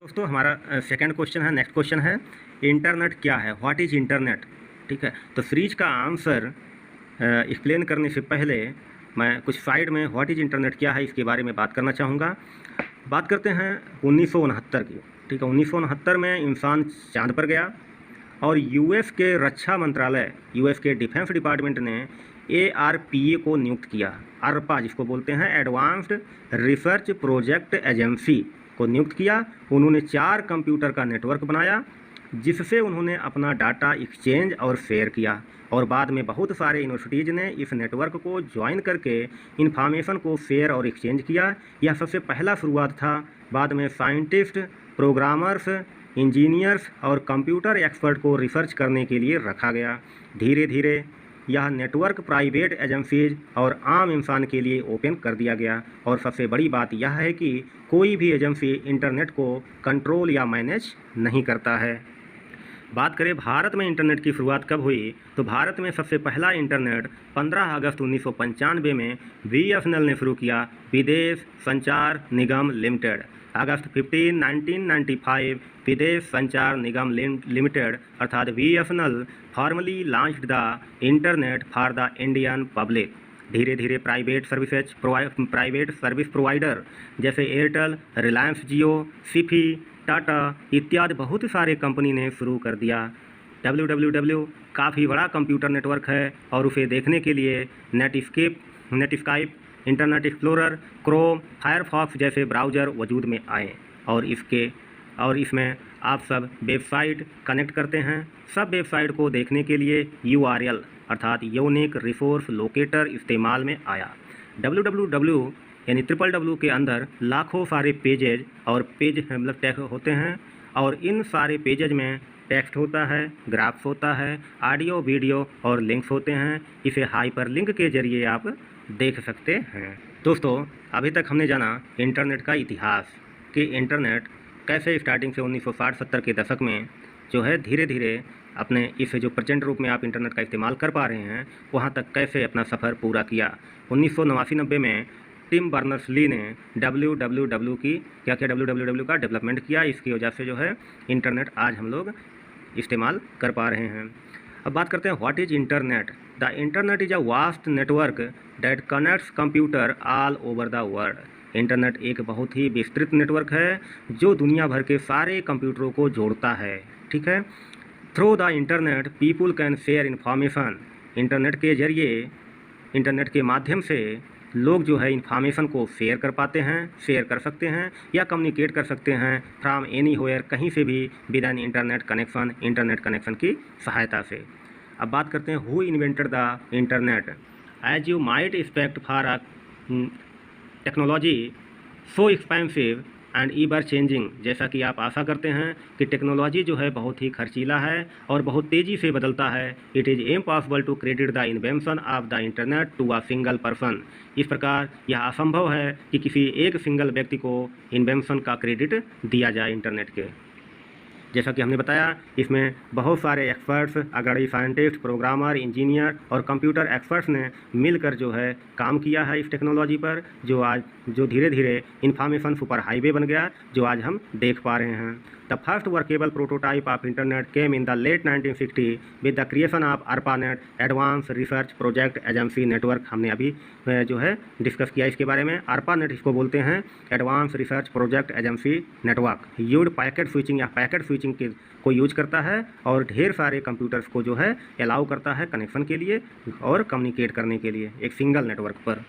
दोस्तों हमारा second question है, नेक्स्ट क्वेश्चन है इंटरनेट क्या है, व्हाट इज़ इंटरनेट। ठीक है, तो सीरीज का आंसर एक्सप्लेन करने से पहले मैं कुछ साइड में व्हाट इज़ इंटरनेट क्या है इसके बारे में बात करना चाहूँगा। बात करते हैं 1969 की। ठीक है, 1969 में इंसान चांद पर गया और यूएस के रक्षा मंत्रालय, यूएस के डिफेंस डिपार्टमेंट ने ARPA को नियुक्त किया। ARPA जिसको बोलते हैं एडवांस्ड रिसर्च प्रोजेक्ट एजेंसी को नियुक्त किया। उन्होंने 4 कंप्यूटर का नेटवर्क बनाया जिससे उन्होंने अपना डाटा एक्सचेंज और शेयर किया, और बाद में बहुत सारे यूनिवर्सिटीज़ ने इस नेटवर्क को ज्वाइन करके इंफॉर्मेशन को शेयर और एक्सचेंज किया। यह सबसे पहला शुरुआत था। बाद में साइंटिस्ट, प्रोग्रामर्स, इंजीनियर्स और कंप्यूटर एक्सपर्ट को रिसर्च करने के लिए रखा गया। धीरे धीरे यह नेटवर्क प्राइवेट एजेंसीज और आम इंसान के लिए ओपन कर दिया गया, और सबसे बड़ी बात यह है कि कोई भी एजेंसी इंटरनेट को कंट्रोल या मैनेज नहीं करता है। बात करें भारत में इंटरनेट की शुरुआत कब हुई, तो भारत में सबसे पहला इंटरनेट 15 अगस्त 1995 में BSNL ने शुरू किया, विदेश संचार निगम लिमिटेड। अगस्त 15, 1995 विदेश संचार निगम लिमिटेड अर्थात BSNL formally launched the internet for the Indian public. धीरे धीरे प्राइवेट सर्विस प्रोवाइडर जैसे एयरटेल, रिलायंस जियो, सिफी, टाटा इत्यादि बहुत सारे कंपनी ने शुरू कर दिया। www काफ़ी बड़ा कंप्यूटर नेटवर्क है और उसे देखने के लिए Netscape, internet explorer, Chrome, Firefox जैसे ब्राउज़र वजूद में आए, और इसमें आप सब वेबसाइट कनेक्ट करते हैं। सब वेबसाइट को देखने के लिए URL अर्थात यूनिक रिसोर्स लोकेटर इस्तेमाल में आया। www यानी WWW के अंदर लाखों सारे पेजेज और मतलब टेक्स्ट होते हैं, और इन सारे पेजेज में टेक्स्ट होता है, ग्राफ्स होता है, ऑडियो वीडियो और लिंक्स होते हैं। इसे हाइपरलिंक के जरिए आप देख सकते हैं। दोस्तों, अभी तक हमने जाना इंटरनेट का इतिहास कि इंटरनेट कैसे स्टार्टिंग से 1960-70 के दशक में जो है धीरे धीरे अपने इस जो प्रेजेंट रूप में आप इंटरनेट का इस्तेमाल कर पा रहे हैं वहाँ तक कैसे अपना सफ़र पूरा किया। 1989-90 में टिम बर्नर्स-ली ने www का डेवलपमेंट किया। इसकी वजह से जो है इंटरनेट आज हम लोग इस्तेमाल कर पा रहे हैं। अब बात करते हैं what is internet. The internet is a vast network that connects computer all over the world. Internet एक बहुत ही विस्तृत नेटवर्क है जो दुनिया भर के सारे कंप्यूटरों को जोड़ता है। ठीक है, through the internet people can share information. Internet के जरिए, इंटरनेट के माध्यम से लोग जो है इन्फॉर्मेशन को शेयर कर सकते हैं या कम्युनिकेट कर सकते हैं फ्रॉम एनी होयर, कहीं से भी विद एन इंटरनेट कनेक्शन की सहायता से। अब बात करते हैं who invented the internet. As you might expect for a technology so expensive and ever changing, जैसा कि आप आशा करते हैं कि टेक्नोलॉजी जो है बहुत ही खर्चीला है और बहुत तेज़ी से बदलता है। It is impossible to credit the invention of the internet to a single person. इस प्रकार यह असंभव है कि किसी एक सिंगल व्यक्ति को इन्वेंशन का क्रेडिट दिया जाए इंटरनेट के। जैसा कि हमने बताया, इसमें बहुत सारे एक्सपर्ट्स, अगड़ी साइंटिस्ट, प्रोग्रामर, इंजीनियर और कंप्यूटर एक्सपर्ट्स ने मिलकर जो है काम किया है इस टेक्नोलॉजी पर, जो धीरे धीरे इंफॉर्मेशन सुपर हाईवे बन गया, जो आज हम देख पा रहे हैं। The first workable prototype of internet came in the late 1960 with the creation of ARPANET, advance research project agency network. हमने अभी जो है डिस्कस किया इसके बारे में। ARPANET इसको बोलते हैं advance research project agency network. Use packet switching या पैकेट स्विचिंग के को यूज करता है और ढेर सारे कंप्यूटर्स को जो है अलाउ करता है कनेक्शन के लिए और कम्युनिकेट करने के लिए एक सिंगल नेटवर्क पर।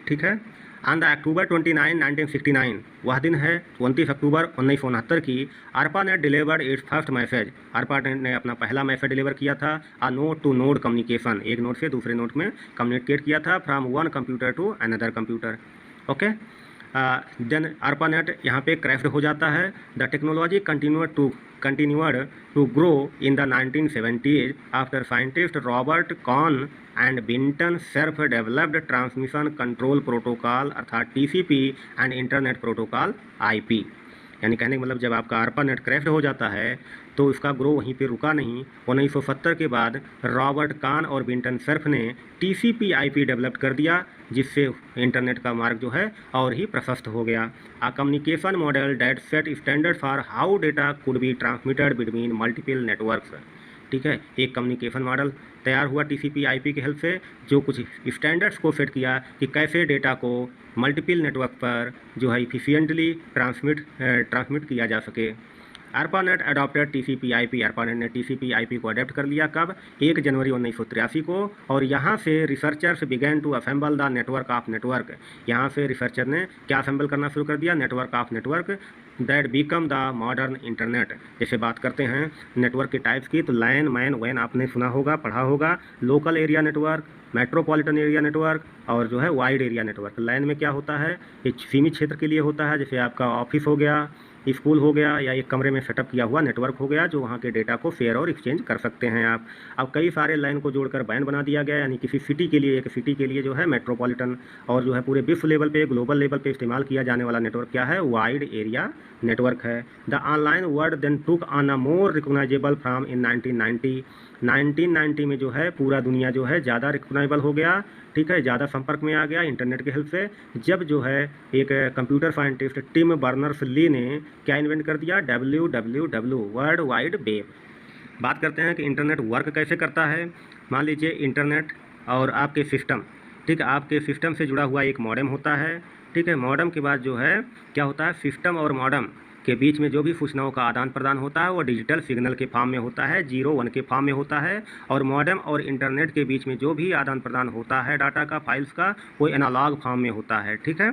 ठीक है, ऑन द अक्टूबर 29, 1969 वह दिन है 29 अक्टूबर 1969 की, ARPANET delivered its first message. ARPANET ने अपना पहला मैसेज डिलीवर किया था, a node to node communication, एक नोड से दूसरे नोड में कम्युनिकेट किया था from one computer to another computer. Okay, then ARPANET यहाँ पे क्रैश्ड हो जाता है। The technology continued to grow in the 1970s after scientist Robert Kahn and Vinton Cerf developed transmission control protocol अर्थात TCP and internet protocol IP। यानी कहने का मतलब जब आपका ARPANET क्रैक्ड हो जाता है तो उसका ग्रो वहीं पे रुका नहीं। 1970 के बाद रॉबर्ट कान और विंटन सर्फ ने TCP/IP डेवलप कर दिया, जिससे इंटरनेट का मार्ग जो है और ही प्रशस्त हो गया। A communication model that set standard for how data could be transmitted between multiple networks. ठीक है, एक कम्युनिकेशन मॉडल तैयार हुआ TCP/IP की हेल्प से, जो कुछ स्टैंडर्ड्स को सेट किया कि कैसे डेटा को मल्टीपल नेटवर्क पर जो है इफिशिएंटली ट्रांसमिट किया जा सके। ARPANET adopted TCP/IP। ARPANET ने TCP/IP को अडेप्ट कर लिया कब? 1 जनवरी 1983 को। और यहाँ से researchers began to assemble the network of network. यहाँ से रिसर्चर ने क्या असेंबल करना शुरू कर दिया? Network of network that become the modern internet. जैसे बात करते हैं नेटवर्क के टाइप्स की, तो लैन, मैन, वैन आपने सुना होगा, पढ़ा होगा। Local area network, metropolitan area network और जो है वाइड एरिया नेटवर्क। लैन में क्या होता है? एक सीमित क्षेत्र के लिए होता है, जैसे आपका ऑफिस हो गया, स्कूल हो गया, या एक कमरे में सेटअप किया हुआ नेटवर्क हो गया, जो वहाँ के डेटा को शेयर और एक्सचेंज कर सकते हैं आप। अब कई सारे लाइन को जोड़कर बैंड बना दिया गया, यानी किसी सिटी के लिए, एक सिटी के लिए जो है मेट्रोपॉलिटन, और जो है पूरे विश्व लेवल पे, ग्लोबल लेवल पे इस्तेमाल किया जाने वाला नेटवर्क क्या है? वाइड एरिया नेटवर्क है। The online word then took on a more recognizable from in 1990 में जो है पूरा दुनिया जो है ज़्यादा रिकॉग्नाइबल हो गया। ठीक है, ज़्यादा संपर्क में आ गया इंटरनेट की हेल्प से, जब जो है एक computer scientist Tim Berners Lee ने क्या इन्वेंट कर दिया? WWW, world wide web. बात करते हैं कि इंटरनेट वर्क कैसे करता है। मान लीजिए इंटरनेट और आपके सिस्टम, ठीक है, आपके सिस्टम से जुड़ा हुआ एक मॉडेम होता है। ठीक है, मॉडेम के बाद जो है क्या होता है? सिस्टम और मॉडेम के बीच में जो भी सूचनाओं का आदान प्रदान होता है वो डिजिटल सिग्नल के फॉर्म में होता है, 0-1 के फॉर्म में होता है। और मॉडेम और इंटरनेट के बीच में जो भी आदान प्रदान होता है डाटा का, फाइल्स का, वो एनालॉग फॉर्म में होता है। ठीक है,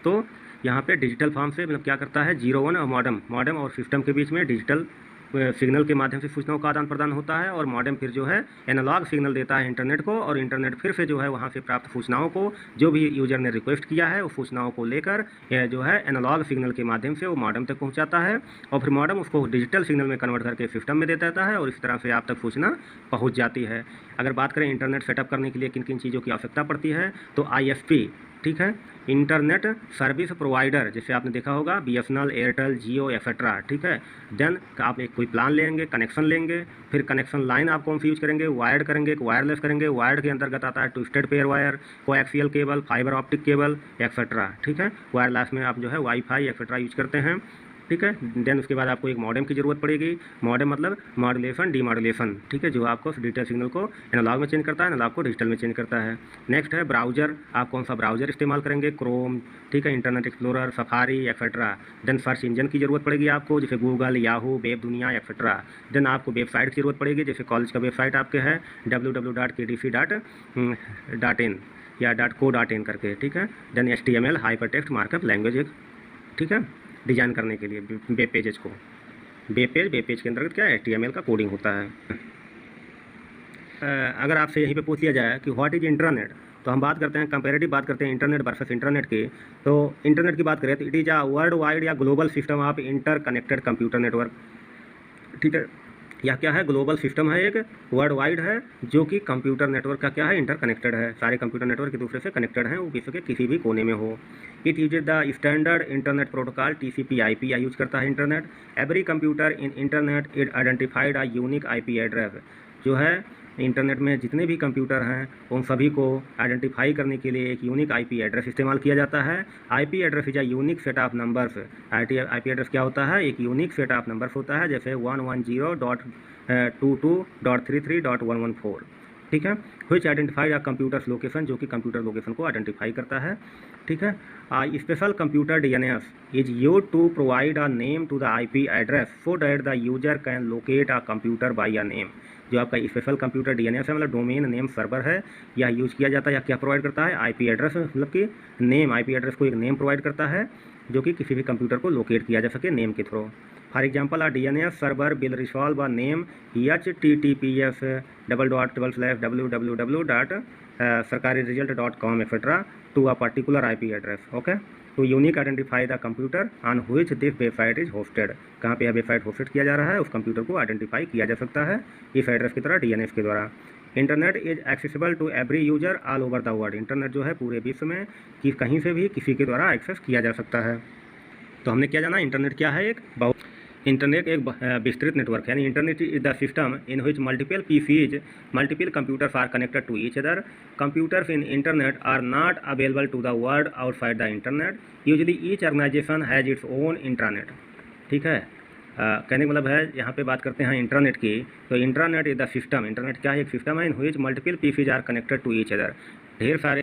तो यहाँ पे डिजिटल फॉर्म से मतलब क्या करता है? 0-1 और मॉडेम और सिस्टम के बीच में डिजिटल सिग्नल के माध्यम से सूचनाओं का आदान प्रदान होता है, और मॉडेम फिर जो है एनालॉग सिग्नल देता है इंटरनेट को, और इंटरनेट फिर से जो है वहाँ से प्राप्त सूचनाओं को, जो भी यूजर ने रिक्वेस्ट किया है उस सूचनाओं को लेकर जो है एनालॉग सिग्नल के माध्यम से वो मॉडेम तक पहुँचाता है, और फिर मॉडेम उसको डिजिटल सिग्नल में कन्वर्ट करके सिस्टम में दे देता है, और इस तरह से आप तक सूचना पहुँच जाती है। अगर बात करें इंटरनेट सेटअप करने के लिए किन किन चीज़ों की आवश्यकता पड़ती है, तो ISP, ठीक है, इंटरनेट सर्विस प्रोवाइडर, जैसे आपने देखा होगा BSNL, एयरटेल, जियो एक्सेट्रा। ठीक है, देन आप एक कोई प्लान लेंगे, कनेक्शन लेंगे, फिर कनेक्शन लाइन आप कौन सी यूज करेंगे? वायर्ड करेंगे, वायरलेस करेंगे। वायर्ड के अंतर्गत आता है twisted pair wire, coaxial cable, fibre optic cable etcetera. ठीक है, वायरलेस में आप जो है वाईफाई एक्सेट्रा यूज करते हैं। ठीक है, देन उसके बाद आपको एक मॉडेम की ज़रूरत पड़ेगी। मॉडेम मतलब मॉड्यूलेशन, डीमॉड्यूलेशन। ठीक है, जो आपको डिजिटल सिग्नल को एनालॉग में चेंज करता है, एनालॉग को डिजिटल में चेंज करता है। नेक्स्ट है ब्राउजर, आप कौन सा ब्राउजर इस्तेमाल करेंगे? क्रोम, ठीक है, internet explorer, Safari etcetera. Then search engine की ज़रूरत पड़ेगी आपको, जैसे Google, Yahoo, Webdunia etcetera. Then आपको वेबसाइट की ज़रूरत पड़ेगी, जैसे कॉलेज का वेबसाइट आपके है www.kdc.in या .co.in करके। ठीक है, then HTML, hyper text markup language, ठीक है, डिजाइन करने के लिए वेब पेजेस को। वेब पेज के अंतर्गत क्या है? HTML का कोडिंग होता है। अगर आपसे यहीं पे पूछ लिया जाए कि व्हाट इज इंटरनेट, तो हम बात करते हैं कंपैरेटिव, बात करते हैं इंटरनेट वर्सेस इंटरनेट की। तो इंटरनेट की बात करें तो it is a world wide या global system of inter connected computer network. ठीक है, यह क्या है? ग्लोबल सिस्टम है, एक वर्ल्ड वाइड है, जो कि कंप्यूटर नेटवर्क का क्या है? इंटर कनेक्टेड है। सारे कंप्यूटर नेटवर्क एक दूसरे से कनेक्टेड हैं, वो विश्व के किसी भी कोने में हो। It use the standard internet protocol TCP/IP या यूज करता है internet. Every computer in internet it identified a unique IP address. जो है इंटरनेट में जितने भी कंप्यूटर हैं उन सभी को आइडेंटिफाई करने के लिए एक यूनिक IP एड्रेस इस्तेमाल किया जाता है। IP address is a unique set of numbers. IP address क्या होता है? एक यूनिक सेट ऑफ नंबर्स होता है, जैसे 110.22.33.114। ठीक है, which identified a computers location, जो कि कंप्यूटर लोकेशन को आइडेंटिफाई करता है। ठीक है, special computer DNS is used to provide a name to the IP address so that the user can locate a computer by a name. जो आपका special computer DNS है, मतलब डोमेन नेम सर्वर है, यह यूज़ किया जाता है या क्या प्रोवाइड करता है? IP एड्रेस, मतलब कि नेम, IP एड्रेस को एक नेम प्रोवाइड करता है, जो कि किसी भी कंप्यूटर को लोकेट किया जा सके नेम के through. For example a DNS server will resolve a name https://www.sarkariresult.com etc. to a particular IP address. Okay, to unique identify the computer on which this website is hosted. कहाँ पे यह website hosted किया जा रहा है, उस computer को identify किया जा सकता है इस एड्रेस की तरह, DNS के द्वारा। Internet is accessible to every user all over the world. Internet जो है पूरे विश्व में कि कहीं से भी किसी के द्वारा एक्सेस किया जा सकता है। तो हमने क्या जाना, इंटरनेट क्या है, इंटरनेट एक विस्तृत नेटवर्क है, यानी internet is the system in which multiple PCs multiple computers are connected to each other. Computers in internet are not available to the world outside the internet. Usually each organization has its own internet. ठीक है, कहने का मतलब है, यहाँ पे बात करते हैं इंटरनेट की, तो internet is the system, internet क्या है, एक सिस्टम है in which multiple PCs are connected to each other. ढेर सारे,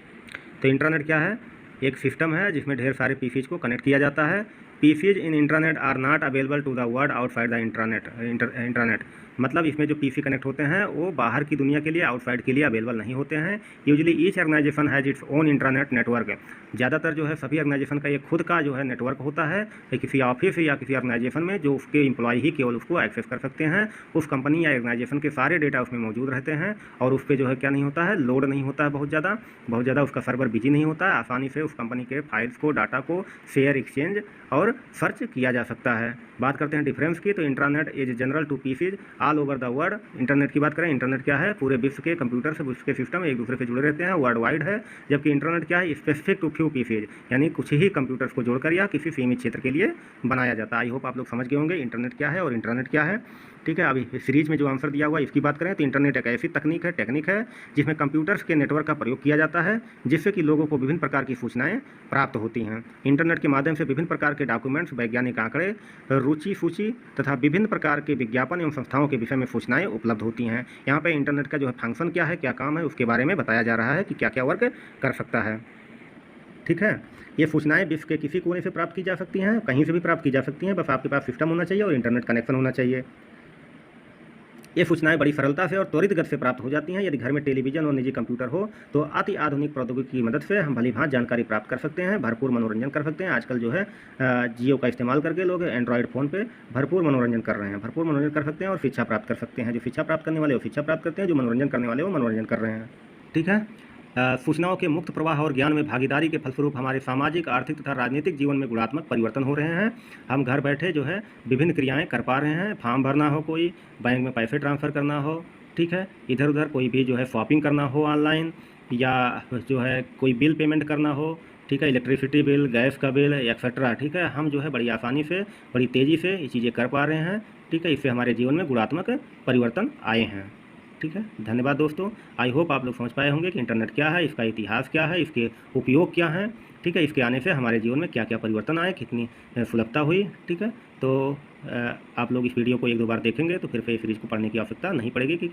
तो इंटरनेट क्या है, एक सिस्टम है जिसमें ढेर सारे पीसीज को कनेक्ट किया जाता है. PCs in internet are not available to the world outside the internet. मतलब इसमें जो पीसी कनेक्ट होते हैं वो बाहर की दुनिया के लिए, आउटसाइड के लिए अवेलेबल नहीं होते हैं. Usually each organization has its own internet network. ज़्यादातर जो है सभी ऑर्गेनाइजेशन का एक खुद का जो है नेटवर्क होता है. किसी ऑफिस या किसी ऑर्गेनाइजेशन में जो उसके एम्प्लॉय ही केवल उसको एक्सेस कर सकते हैं. उस कंपनी या ऑर्गेनाइजेशन के सारे डेटा उसमें मौजूद रहते हैं और उस पर जो है क्या नहीं होता है, लोड नहीं होता है बहुत ज़्यादा उसका सर्वर बिजी नहीं होता है. आसानी से उस कंपनी के फाइल्स को, डाटा को शेयर, एक्सचेंज और सर्च किया जा सकता है. बात करते हैं डिफरेंस की, तो internet is general to PCs all over the world. Internet की बात करें, इंटरनेट क्या है, पूरे विश्व के कंप्यूटर से, विश्व के सिस्टम एक दूसरे से जुड़े रहते हैं, वर्ल्ड वाइड है. जबकि इंटरनेट क्या है, स्पेसिफिक टू फ्यू पीसीज, यानी कुछ ही कंप्यूटर्स को जोड़कर या किसी सीमित क्षेत्र के लिए बनाया जाता है. आई होप आप लोग समझ गए होंगे इंटरनेट क्या है और इंटरनेट क्या है. ठीक है, अभी सीरीज में जो आंसर दिया हुआ है इसकी बात करें तो इंटरनेट एक ऐसी टेक्निक है जिसमें कंप्यूटर्स के नेटवर्क का प्रयोग किया जाता है जिससे कि लोगों को विभिन्न प्रकार की सूचनाएं प्राप्त होती हैं. इंटरनेट के माध्यम से विभिन्न प्रकार के डॉक्यूमेंट्स, वैज्ञानिक आंकड़े, रुचि सूची तथा विभिन्न प्रकार के विज्ञापन एवं संस्थाओं के विषय में सूचनाएं उपलब्ध होती हैं. यहाँ पर इंटरनेट का जो है फंक्शन क्या है, क्या काम है, उसके बारे में बताया जा रहा है कि क्या क्या वर्क कर सकता है. ठीक है, ये सूचनाएं विश्व के किसी कोने से प्राप्त की जा सकती हैं, कहीं से भी प्राप्त की जा सकती हैं. बस आपके पास सिस्टम होना चाहिए और इंटरनेट कनेक्शन होना चाहिए. ये सूचनाएं बड़ी सरलता से और त्वरित गति से प्राप्त हो जाती हैं. यदि घर में टेलीविजन और निजी कंप्यूटर हो तो अति आधुनिक प्रौद्योगिकी की मदद से हम भलीभांति जानकारी प्राप्त कर सकते हैं, भरपूर मनोरंजन कर सकते हैं. आजकल जो है जियो का इस्तेमाल करके लोग एंड्रॉयड फ़ोन पे भरपूर मनोरंजन कर रहे हैं, भरपूर मनोरंजन कर सकते हैं और शिक्षा प्राप्त कर सकते हैं. जो शिक्षा प्राप्त करने वाले वो शिक्षा प्राप्त करते हैं, जो मनोरंजन करने वाले वो मनोरंजन कर रहे हैं. ठीक है, सूचनाओं के मुक्त प्रवाह और ज्ञान में भागीदारी के फलस्वरूप हमारे सामाजिक, आर्थिक तथा राजनीतिक जीवन में गुणात्मक परिवर्तन हो रहे हैं. हम घर बैठे जो है विभिन्न क्रियाएं कर पा रहे हैं. फॉर्म भरना हो, कोई बैंक में पैसे ट्रांसफ़र करना हो, ठीक है, इधर उधर कोई भी जो है शॉपिंग करना हो ऑनलाइन, या जो है कोई बिल पेमेंट करना हो, ठीक है, इलेक्ट्रिसिटी बिल, गैस का बिल एक्सेट्रा. ठीक है, हम जो है बड़ी आसानी से, बड़ी तेज़ी से ये चीज़ें कर पा रहे हैं. ठीक है, इससे हमारे जीवन में गुणात्मक परिवर्तन आए हैं. ठीक है, धन्यवाद दोस्तों. आई होप आप लोग समझ पाए होंगे कि इंटरनेट क्या है, इसका इतिहास क्या है, इसके उपयोग क्या हैं. ठीक है, इसके आने से हमारे जीवन में क्या क्या परिवर्तन आए, कितनी सुलभता हुई. ठीक है, तो आप लोग इस वीडियो को एक दो बार देखेंगे तो फिर से इस सीरीज़ को पढ़ने की आवश्यकता नहीं पड़ेगी कि